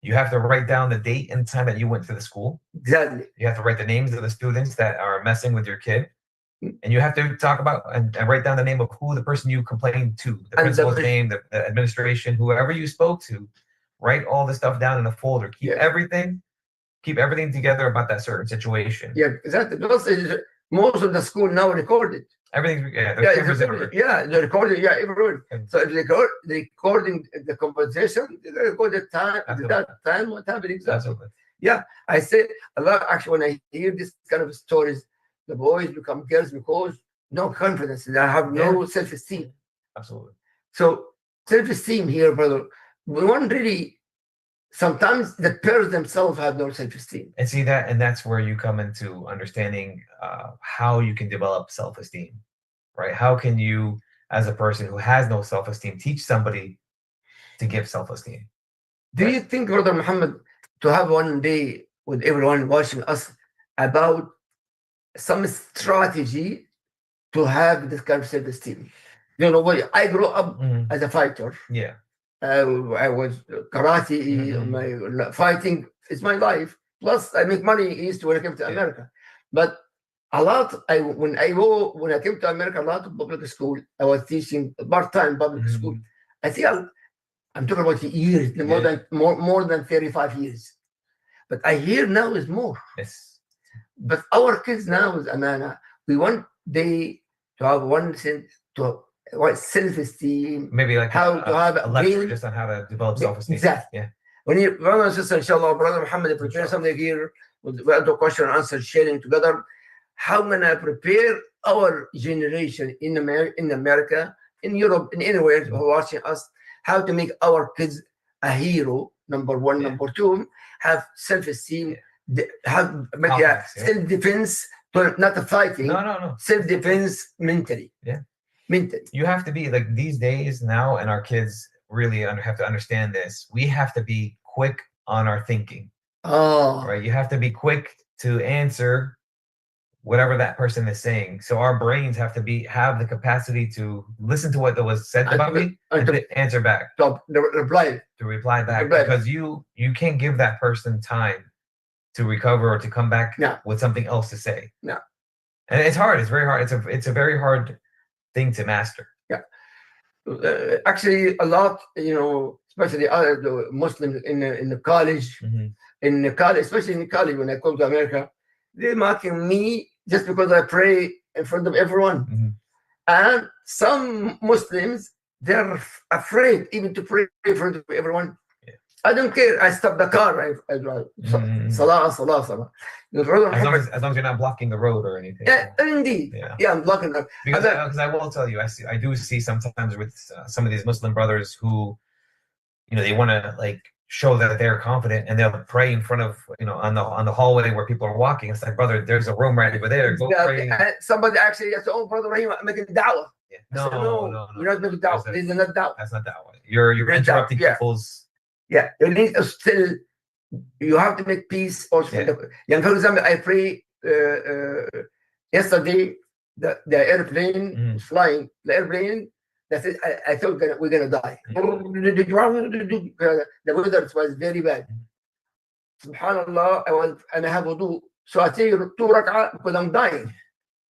You have to write down the date and time that you went to the school. Exactly. You have to write the names of the students that are messing with your kid. And you have to talk about and write down the name of who the person you complained to, the principal's name, the administration, whoever you spoke to. Write all the stuff down in a folder. Keep everything together about that certain situation. Yeah, exactly. Because most of the school now recorded. Everything's they're recording. Yeah, everyone. So if they're recording the conversation, they record the time, what happened exactly. Absolutely. Yeah, I say a lot. Actually, when I hear this kind of stories, the boys become girls because no confidence. They have no self-esteem. Absolutely. So self-esteem here, brother. We want really. Sometimes the parents themselves have no self-esteem. And see that, and that's where you come into understanding how you can develop self-esteem, right? How can you, as a person who has no self-esteem, teach somebody to give self-esteem? Do you think, Brother Mohammed, to have one day with everyone watching us about some strategy to have this kind of self-esteem? I grew up as a fighter. Yeah. I was karate, my fighting is my life. Plus, I make money east when I came to America. But a lot, when I came to America, a lot of public school, I was teaching part-time public school. I think I'm talking about years, more than 35 years. But I hear now is more. Yes. But our kids now is amana. We want they to have one sense to self-esteem. Maybe like how to have a lecture just on how to develop self-esteem. Exactly. Yeah. When you, brother and sister, inshallah, brother Mohammed, prepare something here with the question and answer sharing together. How can I prepare our generation in America, in Europe, in anywhere who are watching us, how to make our kids a hero, number one, number two, have self-esteem, have self-defense, not fighting, no. self-defense mentally. Yeah. mentally. You have to be like these days now, and our kids really have to understand this. We have to be quick on our thinking, right? You have to be quick to answer whatever that person is saying. So our brains have to have the capacity to listen to what was said about me and to answer back. To reply back, because you can't give that person time to recover or to come back with something else to say. No. And it's hard. It's very hard. It's a very hard thing to master. Yeah. Actually, a lot, especially the Muslims in the college, especially in college when I come to America, they're mocking me just because I pray in front of everyone. And some Muslims, they're afraid even to pray in front of everyone. I don't care. I stop the car. I drive. Salah. As long as you're not blocking the road or anything. Yeah, indeed. Yeah, I'm blocking them. Because I will tell you, I do see sometimes with some of these Muslim brothers who, they want to like show that they're confident, and they'll pray in front of, on the hallway where people are walking. It's like, brother, there's a room right over there. Go pray. Somebody actually said, "Oh, brother Ibrahim, I'm making da'wah." Yeah. No. You're not making da'wah. This is not da'wah. That's not da'wah. You're interrupting people's. Yeah, you need to still. You have to make peace also. For example, I pray yesterday. The airplane was flying. The airplane. That's it. I thought we're gonna die. The weather was very bad. Subhanallah, I have wudu. So I take 2 rak'ah because I'm dying.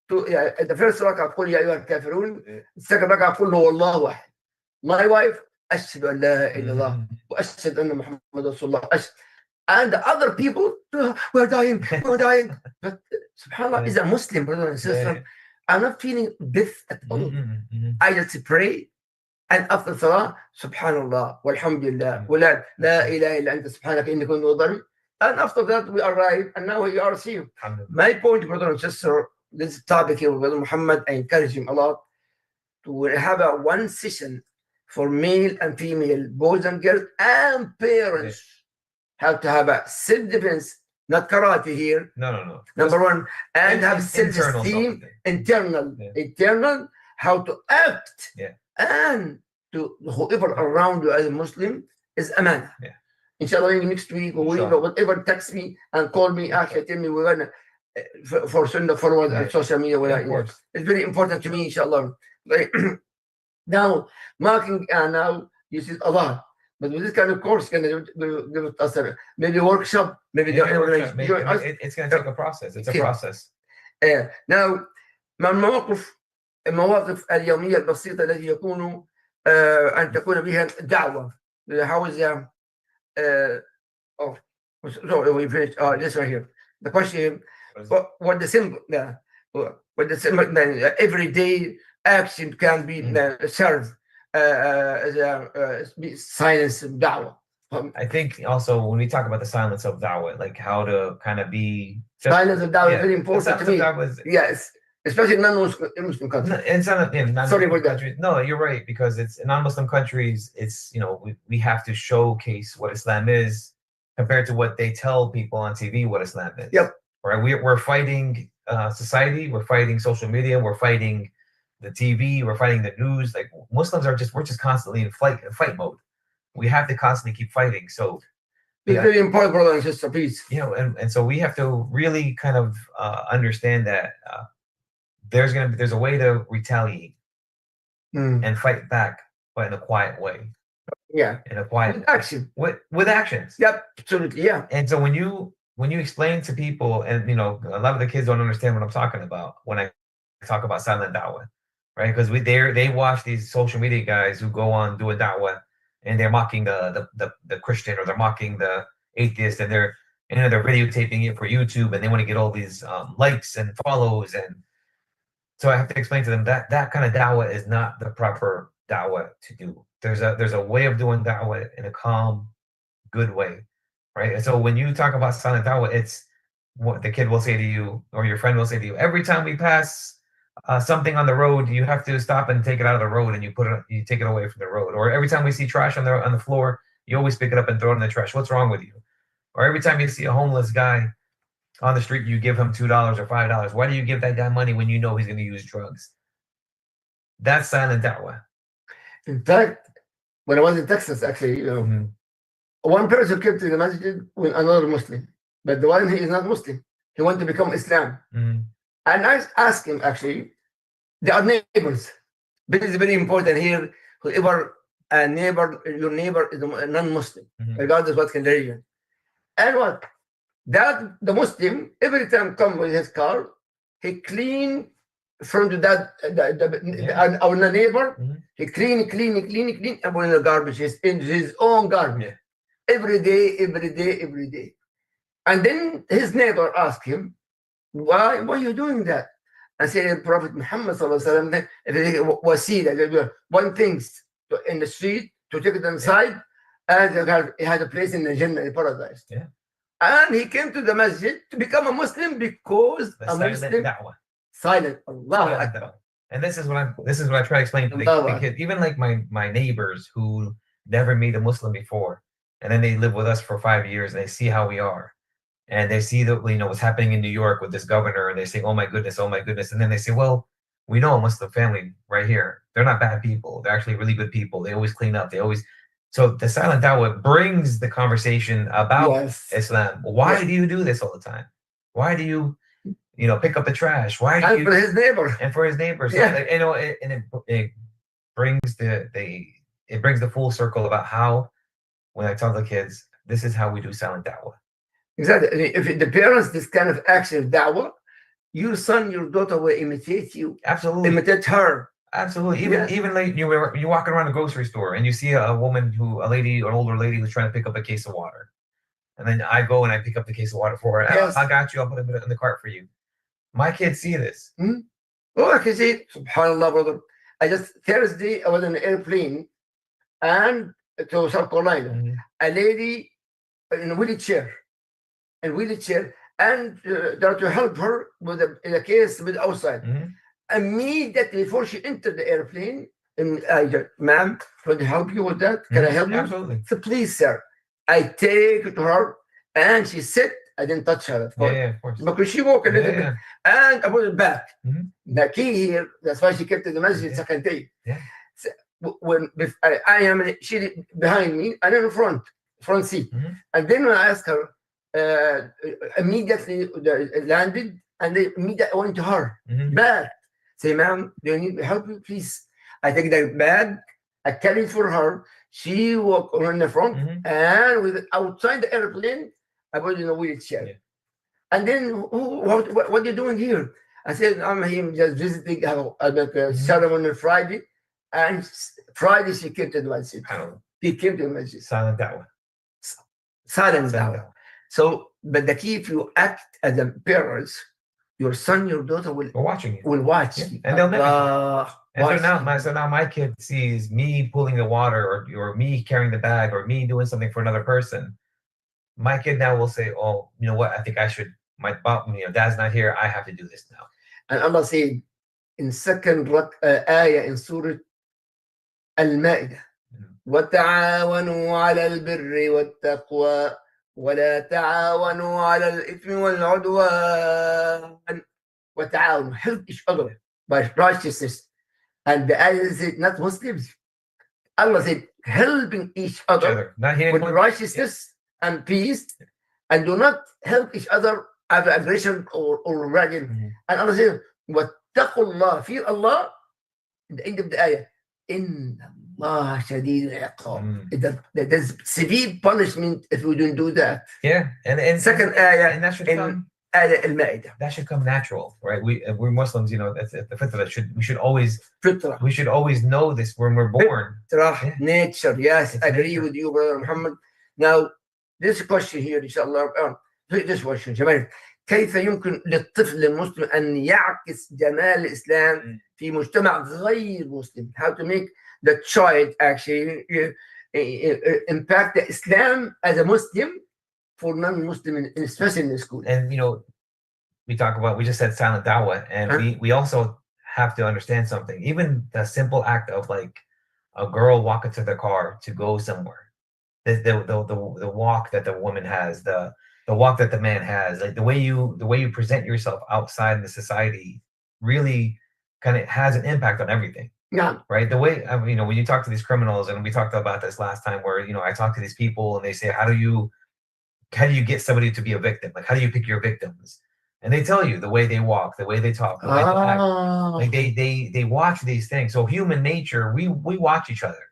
The first rak'ah, قل يا أيها الكافرون. The second rak'ah, قل هو الله واحد. My wife, أشهد أن لا إله إلا الله وأشهد أن محمد رسول الله. And the other people, we're dying. But subhanallah, is a Muslim brother and sister. I'm not feeling death at all. I just pray, and after salah, subhanallah, walhamdulillah, la ilaha illa anta subhanaka inni kuntu minadh-dhalimin. And after that, we arrive, and now we are seeing. My point, brother and sister, this topic here with Brother Mohammed, I encourage him a lot to have one session for male and female, boys and girls, and parents. How to have a self-defense, not karate here. No. Number one, and have self-esteem, internal, how to act, and to whoever around you as a Muslim is amana. Inshallah, next week or whatever, text me and call me, actually tell me we're gonna for Sunnahfollowers and social media. It's very important to me, inshallah. Now, marking now you see Allah. But with this kind of course, can give us maybe a workshop, maybe it's going to take a process. It's a process. Now, ما المواقف اليومية البسيطة التي يكون أن تكون بها دعوة. How is we finished. This right here. The question: what the simple everyday action can be served. Silence of da'wah. I think also when we talk about the silence of da'wah, like how to kind of be silence of da'wah is very important to me. Yes, especially in non-Muslim countries. Non-Muslim countries. No, you're right, because it's in non-Muslim countries. It's we have to showcase what Islam is compared to what they tell people on TV what Islam is. Yep. Right. We're fighting society. We're fighting social media. We're fighting the TV, we're fighting the news. Like Muslims we're just constantly in fight mode. We have to constantly keep fighting. So it's very important, brother and sister, please. And so we have to really kind of understand that there's a way to retaliate and fight back, but in a quiet way. Yeah. In a quiet with action. With actions. Yep, absolutely. Yeah. And so when you explain to people, and a lot of the kids don't understand what I'm talking about when I talk about silent da'wah. Right, because they watch these social media guys who go on doing da'wah, and they're mocking the Christian, or they're mocking the atheist, and they're videotaping it for YouTube, and they want to get all these likes and follows, and so I have to explain to them that kind of da'wah is not the proper da'wah to do. There's a way of doing da'wah in a calm, good way, right? And so when you talk about silent da'wah, it's what the kid will say to you, or your friend will say to you, every time we pass something on the road, you have to stop and take it out of the road, and you take it away from the road. Or every time we see trash on the floor, you always pick it up and throw it in the trash. What's wrong with you? Or every time you see a homeless guy on the street, you give him $2 or $5. Why do you give that guy money when you know he's going to use drugs? That's silent da'wah. In fact, when I was in Texas, actually, one person came to the masjid with another Muslim, but the one he is not Muslim. He wanted to become Islam. And I asked him, actually, they are neighbors. This is very important here. Whoever your neighbor is a non-Muslim, regardless what kind of religion. And what? That the Muslim, every time come with his car, he clean from our neighbor, he clean, and put in the garbage, in his own garbage. Every day. And then his neighbor asked him, why are you doing that? I said, Prophet Muhammad wasila, one thing in the street to take it inside, and he had a place in the Jannah, in paradise. Yeah. And he came to the masjid to become a Muslim because The a silent Muslim da'wah. silent. Allahu Akbar. And this is what I try to explain to the kids. Even like my neighbors who never met a Muslim before, and then they live with us for 5 years, and they see how we are, and they see that what's happening in New York with this governor, and they say, oh my goodness, and then they say, well, we know a Muslim family right here. They're not bad people. They're actually really good people. They always clean up. So the silent da'wah brings the conversation about Islam. Why do you do this all the time? Why do you pick up the trash? Why do you? For his neighbor. And for his neighbor. So, it brings the full circle about how, when I tell the kids, this is how we do silent da'wah. Exactly. If the parents this kind of action of da'wah, your son, your daughter will imitate you. Absolutely. Imitate her. Absolutely. Even like you're walking around a grocery store and you see a woman an older lady who's trying to pick up a case of water. And then I go and I pick up the case of water for her. Yes. I got you. I'll put it in the cart for you. My kids see this. Oh, I can see, subhanAllah, brother. Thursday, I was in an airplane and to South Carolina. A lady in a wheelchair, and there to help her with a case with outside. Immediately before she entered the airplane, and I said, ma'am, can I help you with that? Can I help you? Absolutely. So please, sir. I take it to her, and she said, I didn't touch her, of course. Yeah, of course. Because she walked a little bit, and I put it back. The key here, that's why she kept in the masjid second day. Yeah. So when she behind me, and in the front seat. And then when I asked her, immediately landed, and they immediately went to her back. Say, ma'am, do you need help? Please. I take the bag, I carry it for her. She walked on the front, and with outside the airplane, I put in a wheelchair. Yeah. And then, what are you doing here? I said, I'm here just visiting a ceremony on Friday, and Friday she came to the masjid. He came to the masjid. Silent da'wah. Silent da'wah. So, but the key, if you act as a parents, your son, your daughter will watch you, and they'll never. So now my kid sees me pulling the water, or me carrying the bag, or me doing something for another person. My kid now will say, "Oh, you know what? I think I should. Dad's not here. I have to do this now." And Allah said in second ayah in Surah Al-Ma'idah, وَتَعَاوَنُوا عَلَى الْبِرِّ وَالتَّقْوَى ولا تعاونوا على الإثم والعدوان. وتعاونوا, help each other by righteousness. And the ayah said, not Muslims. Allah said, helping each other with righteousness and peace, and do not help each other out of aggression or rebellion. And Allah said, وَاتَّقُوا اللَّهِ, fear Allah. At the end of the ayah, إِنَّ Allah shadid al-iqab. There's severe punishment if we don't do that. Yeah, and second ayah, and that should come ayah al-Ma'idah. That should come natural, right? We're Muslims, that's the fitrah. We should always know this when we're born. Fitrah, nature. Yes, I agree with you, brother Muhammad. Now, this question here, inshallah. This question, Jamal. كيف يمكن للطفل المسلم أن يعكس جمال الإسلام في مجتمع غير مسلم? How to make the child actually impact the Islam as a Muslim for non-Muslim, especially in the school. And we just said silent da'wah, and we also have to understand something. Even the simple act of like a girl walking to the car to go somewhere, the walk that the woman has, the walk that the man has, like the way you present yourself outside in the society really kind of has an impact on everything. Yeah. Right? The way, when you talk to these criminals, and we talked about this last time, where I talk to these people and they say, how do you get somebody to be a victim? Like, how do you pick your victims? And they tell you the way they walk, the way they talk, the way they act. Like they watch these things. So human nature, we watch each other,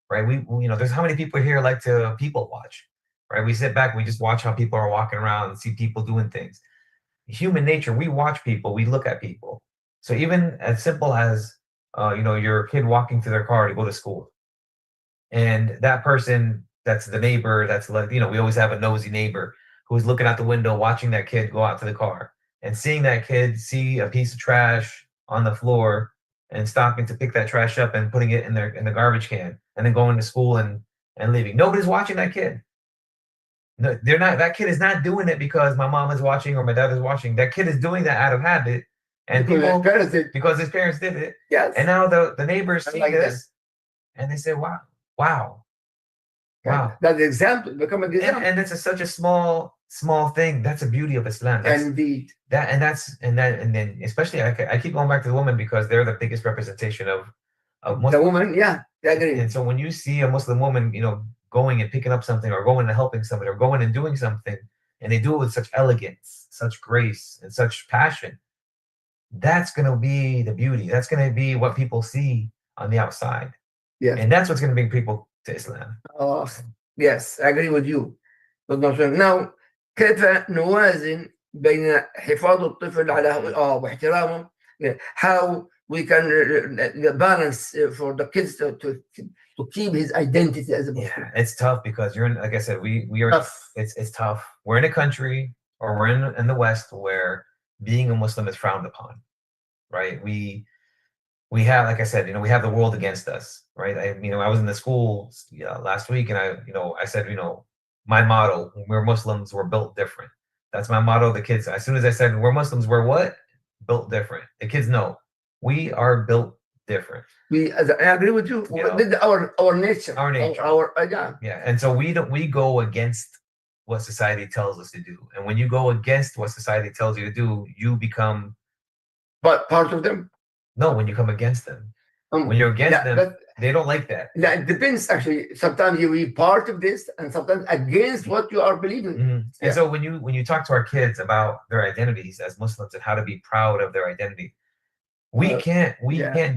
right? We there's how many people here like to people watch, right? We sit back and we just watch how people are walking around and see people doing things. Human nature, we watch people, we look at people. So even as simple as your kid walking to their car to go to school, and that person, that's the neighbor, that's like, we always have a nosy neighbor who's looking out the window watching that kid go out to the car, and seeing that kid see a piece of trash on the floor and stopping to pick that trash up and putting it in the garbage can, and then going to school and leaving. Nobody's watching that kid. No, they're not. That kid is not doing it because my mom is watching or my dad is watching. That kid is doing that out of habit, and because his parents did it. Yes. And now the neighbors see this, and they say, "Wow." That example become an example. And it's such a small thing. That's the beauty of Islam. Indeed. And then especially I keep going back to the women because they're the biggest representation of Muslim. The woman, yeah, I agree. And so when you see a Muslim woman, going and picking up something, or going and helping somebody, or going and doing something, and they do it with such elegance, such grace, and such passion, that's going to be the beauty. That's going to be what people see on the outside. Yes. And that's what's going to bring people to Islam. Yes, I agree with you. Now, كيف نوازن بين حفاظ الطفل على واحترامه? How we can balance for the kids to keep his identity as a Muslim. Yeah, it's tough because you're in, like I said, we are tough. It's tough. We're in a country, or we're in the West, where being a Muslim is frowned upon, right? We have, like I said, we have the world against us, right? I was in the school last week, and I said, my motto: we're Muslims, we're built different. That's my motto. The kids, as soon as I said we're Muslims, we're what? Built different. The kids know we are built different. I agree with you. Our nature. Our nature. Yeah. And so we go against what society tells us to do. And when you go against what society tells you to do, you become part of them. No, when you come against them. When you're against them, they don't like that. Yeah, it depends, actually. Sometimes you be part of this, and sometimes against what you are believing. Mm-hmm. And so when you talk to our kids about their identities as Muslims and how to be proud of their identity, we can't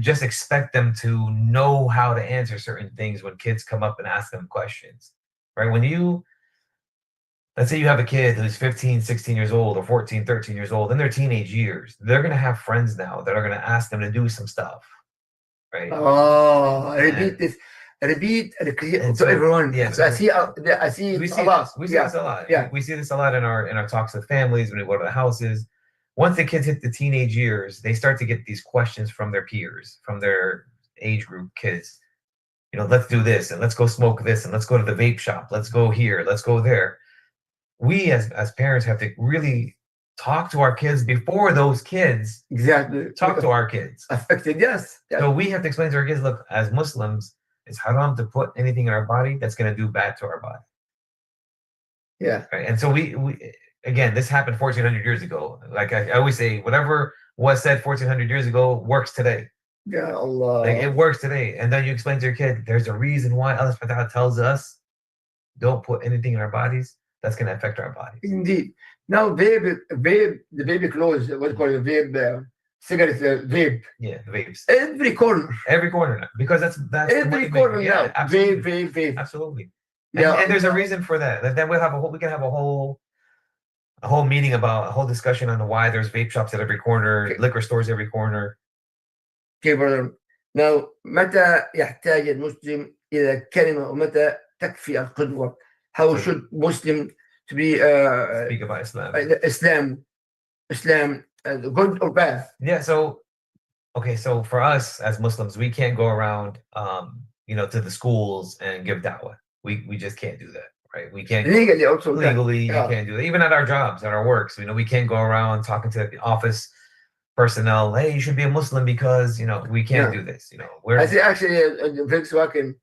just expect them to know how to answer certain things when kids come up and ask them questions, right? Let's say you have a kid who's 15, 16 years old, or 14, 13 years old, in their teenage years, they're going to have friends now that are going to ask them to do some stuff, right? Repeat this. Repeat to everyone. Yeah. So I see we see this a lot. Yeah. We see this a lot in our talks with families when we go to the houses. Once the kids hit the teenage years, they start to get these questions from their peers, from their age group kids. Let's do this, and let's go smoke this, and let's go to the vape shop. Let's go here. Let's go there. We as parents have to really talk to our kids before those kids talk to our kids. Affected, yes. So we have to explain to our kids, look, as Muslims, it's haram to put anything in our body that's going to do bad to our body. Yeah. Right? And so we again, this happened 1,400 years ago. Like I always say, whatever was said 1,400 years ago works today. Yeah, Allah. Like it works today. And then you explain to your kid, there's a reason why Allah subhanahu wa ta'ala tells us don't put anything in our bodies that's going to affect our bodies. Indeed. Now, vape, the baby clothes, what's called a vape, cigarette, vape. Yeah, vapes. Every corner now, because that's every corner now. Absolutely. Vape. Absolutely. Yeah. And there's a reason for that. Then we can have a whole meeting about a whole discussion on why there's vape shops at every corner, liquor stores every corner. Okay, brother. Now, متى يحتاج المسلم إلى كلمة ومتى تكفي القدوة? How should Muslim to be speak about Islam? Islam, good or bad? Yeah. So for us as Muslims, we can't go around, to the schools and give dawah. We just can't do that, right? We can't legally also. You can't do that. Even at our jobs, at our works, we can't go around talking to the office personnel. Hey, you should be a Muslim because we can't do this. I see actually the Volkswagen,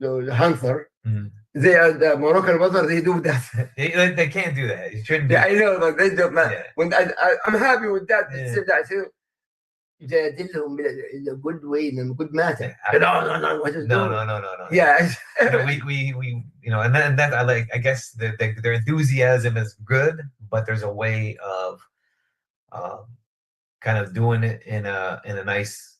the Hunter. Mm-hmm. They are the Moroccan mother. They do that. They can't do that. You shouldn't. I know, but they do. Yeah. When I'm happy with that. Yeah. That يجادلهم in a good way, in a good matter. Yeah, No, what is no, doing? no, no, no, no. Yeah. We and then I like, I guess their enthusiasm is good, but there's a way of um, kind of doing it in a nice,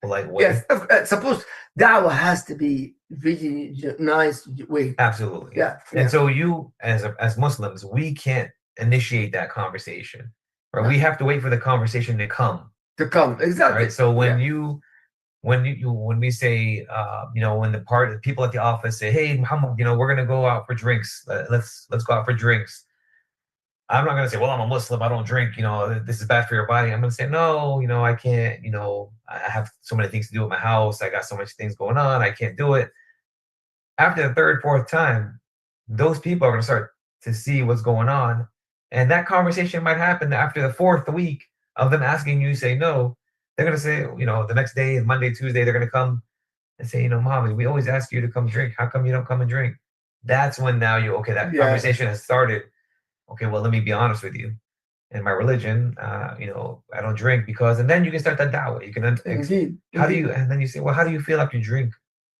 polite way. Yes, suppose da'wah has to be very nice way. Absolutely. Yeah, And yeah. so you, as Muslims, we can't initiate that conversation, right? We have to wait for the conversation to come. To come, exactly. Right. So when Yeah. when we say, when the people at the office say, "Hey, Muhammad, we're gonna go out for drinks. Let's go out for drinks." I'm not gonna say, "Well, I'm a Muslim. I don't drink. This is bad for your body." I'm gonna say, "No, I can't. I have so many things to do at my house. I got so much things going on. I can't do it." After the third, fourth time, those people are gonna start to see what's going on, and that conversation might happen after the fourth week of them asking you, say no. They're gonna say, the next day, Monday, Tuesday, they're gonna come and say, Mohammed, we always ask you to come drink. How come you don't come and drink? That's when now that Yeah. conversation has started. Okay, well, let me be honest with you. In my religion, I don't drink because, and then you can start that dawah. You can, Indeed. how do you, and then you say, well, how do you feel after you drink?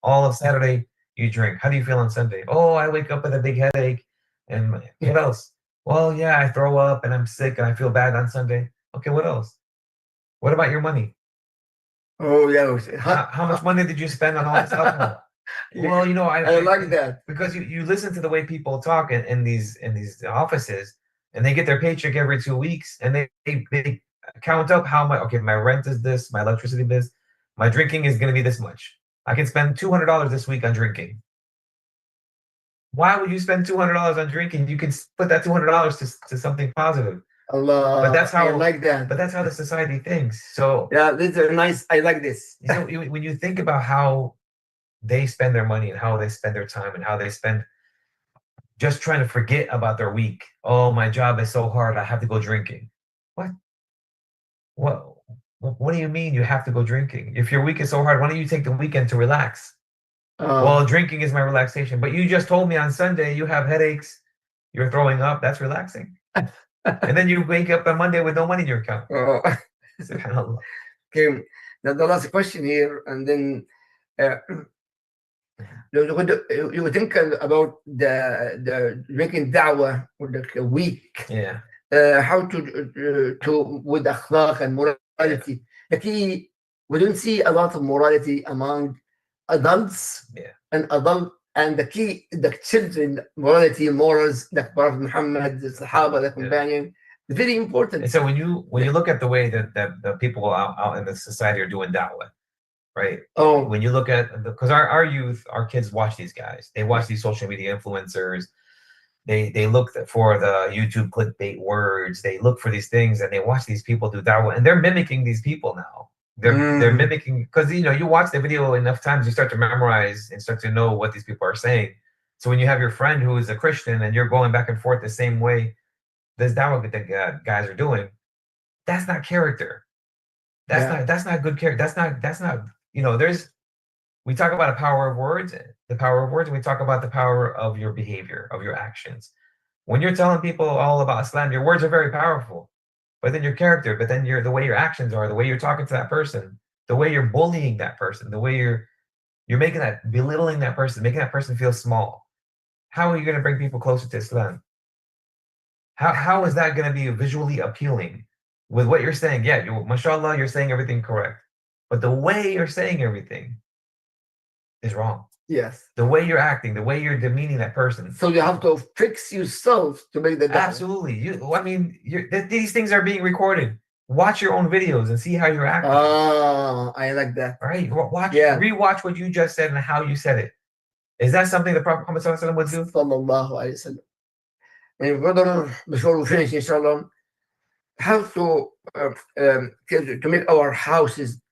All of Saturday, you drink. How do you feel on Sunday? Oh, I wake up with a big headache. And what else? Well, yeah, I throw up and I'm sick and I feel bad on Sunday. Okay, what else? What about your money? Oh, yeah. How much money did you spend on all this alcohol? Well, I like that. Because you listen to the way people talk in these offices, and they get their paycheck every 2 weeks, and they count up how much. Okay, my rent is this, my electricity is, my drinking is going to be this much. I can spend $200 this week on drinking. Why would you spend $200 on drinking? You can put that $200 to something positive. Allah, But that's how I like that. But that's how the society thinks. So yeah, these are nice. I like this. When you think about how they spend their money and how they spend their time and how they spend just trying to forget about their week. Oh, my job is so hard. I have to go drinking. What? What do you mean you have to go drinking? If your week is so hard, why don't you take the weekend to relax? Well, drinking is my relaxation. But you just told me on Sunday you have headaches, you're throwing up. That's relaxing. And then you wake up on Monday with no money in your account. Okay, the last question here, and then you think about the drinking da'wah or the week. Yeah. How to with akhlaq and morality. Like we don't see a lot of morality among adults. Yeah. And the children, morality, morals, like Prophet Muhammad, the Sahaba, the companion, very important. And so when you look at the way that the people out in the society are doing da'wah, right? Oh, when you look at, because our youth, our kids watch these guys. They watch these social media influencers. They look for the YouTube clickbait words. They look for these things, and they watch these people do da'wah, and they're mimicking these people now. They're mimicking, because you watch the video enough times, you start to memorize and start to know what these people are saying. So when you have your friend who is a Christian and you're going back and forth the same way this da'wah that guys are doing, that's not character. That's not good character. That's not we talk about the power of words, and we talk about the power of your behavior, of your actions. When you're telling people all about Islam, your words are very powerful. But then your character, but then the way your actions are, the way you're talking to that person, the way you're bullying that person, the way you're making that, belittling that person, making that person feel small. How are you going to bring people closer to Islam? How is that going to be visually appealing with what you're saying? Yeah, mashallah, you're saying everything correct. But the way you're saying everything is wrong. Yes. The way you're acting, the way you're demeaning that person. So you have to fix yourself to make the da'wah. Absolutely. These things are being recorded. Watch your own videos and see how you're acting. I like that. All right. Rewatch what you just said and how you said it. Is that something the Prophet Muhammad would do? Sallallahu alayhi wa sallam. And brother, before we finish, inshallah, how to make our houses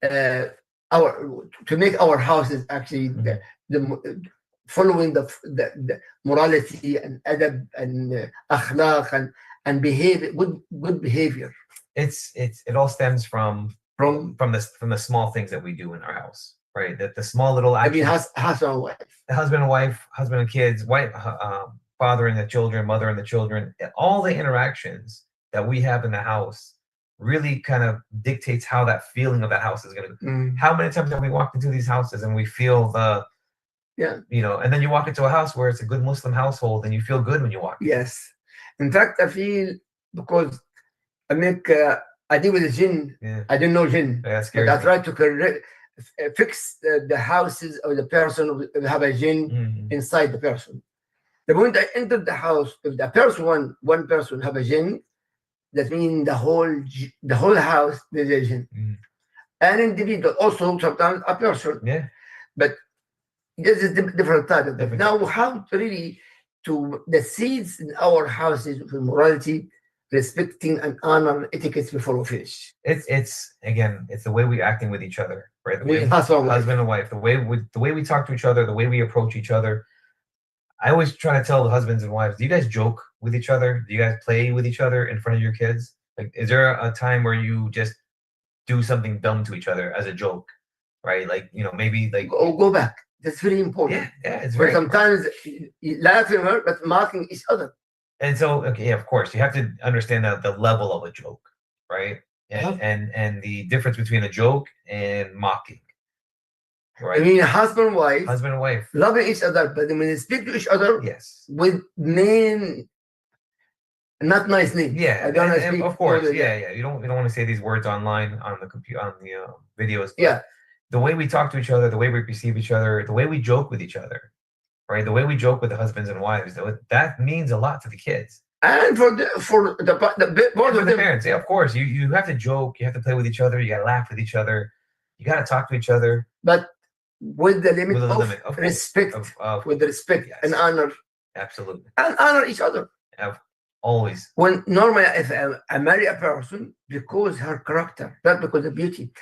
to make our houses actually the following the morality and adab and akhlaq and behavior, good behavior. It all stems from the small things that we do in our house, right? That the small little actions. I mean, husband and wife, husband and wife, husband and kids, wife, father and the children, mother and the children, all the interactions that we have in the house, really kind of dictates how that feeling of that house is going to. How many times have we walked into these houses and we feel the, and then you walk into a house where it's a good Muslim household and you feel good when you walk in. Yes. In fact, I feel, because I deal with the jinn. I didn't know jinn. Yeah, but I try to fix the houses of the person who have a jinn inside the person. The moment I entered the house, if the person one person have a jinn, that means the whole house there's a jinn. An individual, also sometimes a person. Yeah. But this is different type of thing. Now, how to really the seeds in our houses of morality, respecting and honor etiquette before we finish. It's again, it's the way we acting with each other, right? Husband and wife, the way we talk to each other, the way we approach each other. I always try to tell the husbands and wives, do you guys joke with each other? Do you guys play with each other in front of your kids? Like, is there a time where you just do something dumb to each other as a joke, right? Like, maybe like go back. That's very important. Yeah, it's very. Sometimes laughing but mocking each other. And so, of course, you have to understand the level of a joke, right? And the difference between a joke and mocking. Right. I mean, husband and wife loving each other, but when they speak to each other, with not nice names. Yeah, I don't speak, of course. Yeah. You don't want to say these words online on the computer, on the videos. Yeah. The way we talk to each other, the way we perceive each other, the way we joke with each other, right? The way we joke with the husbands and wives, that means a lot to the kids. And for the parents, of course. You have to joke, you have to play with each other, you gotta laugh with each other, you gotta talk to each other. But with the limit of respect, with respect and honor. Absolutely. And honor each other. Always. When normally, if I marry a person because her character, not because of beauty.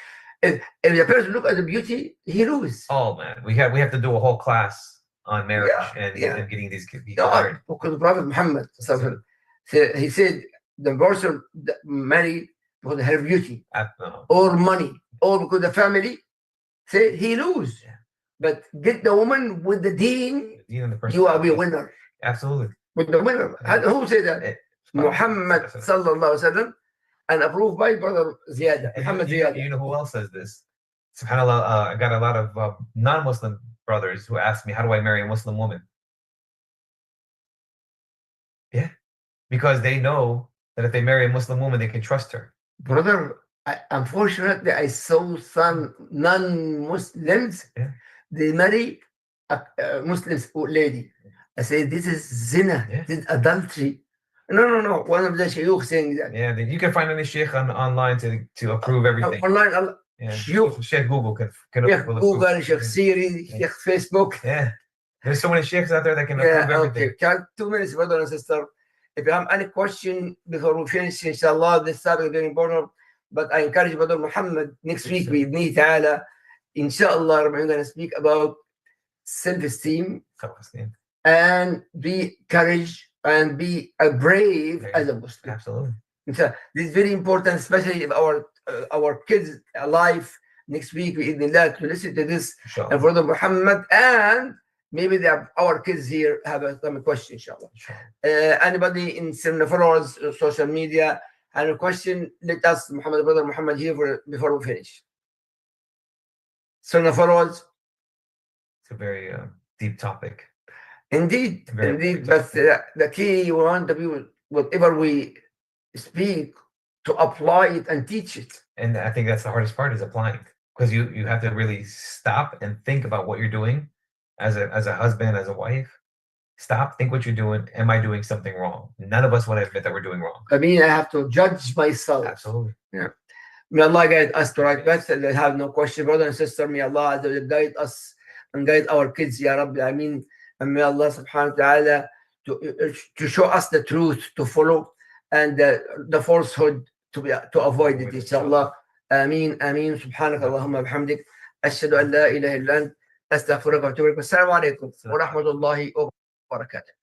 If the person look at the beauty, he loses. Oh man, we have to do a whole class on marriage and getting these people married. Because the Prophet Mohammed, he said the person married because of her beauty or money or because the family, say he lose. Yeah. But get the woman with the deen, you will be a winner. Absolutely. With the winner. Who said that? Mohammed sallallahu alaihi wasallam. And approved by brother Ziedeh. Muhammad Ziedeh. You know who else says this? SubhanAllah, I got a lot of non-Muslim brothers who ask me, how do I marry a Muslim woman? Yeah. Because they know that if they marry a Muslim woman, they can trust her. Brother, unfortunately, I saw some non-Muslims, they marry a Muslim lady. I say, this is zina, this is adultery. No. One of the shayukh saying that. Yeah, you can find any sheikh online to approve everything. Online, Sheikh Google can approve. Google, Sheikh Siri, Sheikh Facebook. Yeah, there's so many sheikhs out there that can approve everything. Okay, 2 minutes, brother and sister. If you have any question before we finish, inshallah, this topic is very important. But I encourage brother Mohammed next week with me, ta'ala. Inshallah, we're going to speak about self-esteem and be courage. And be brave as a Muslim. Absolutely. So this is very important, especially if our kids alive next week. We to listen to this and Brother Muhammad, and maybe our kids here have some question. Inshallah. Anybody in Sunnahfollowers social media have a question? Let us, Brother Muhammad, here before we finish. Sunnahfollowers. It's a very deep topic. Indeed, but the key we want to be whatever we speak to apply it and teach it. And I think that's the hardest part is applying, because you have to really stop and think about what you're doing as a husband, as a wife. Stop, think what you're doing. Am I doing something wrong? None of us want to admit that we're doing wrong. I mean, I have to judge myself. Absolutely. Yeah. May Allah guide us to right path. I have no question, brother and sister. May Allah guide us and guide our kids, Ya Rabbi. I mean. And may Allah subhanahu wa ta'ala to show us the truth to follow and the falsehood to avoid it, inshallah. Ameen. Subhanaka Allahumma bihamdik. Ashhadu an la ilaha illa ant. Astaghfiruka wa atubu ilaik. Assalamu alaikum wa rahmatullahi wa barakatuh.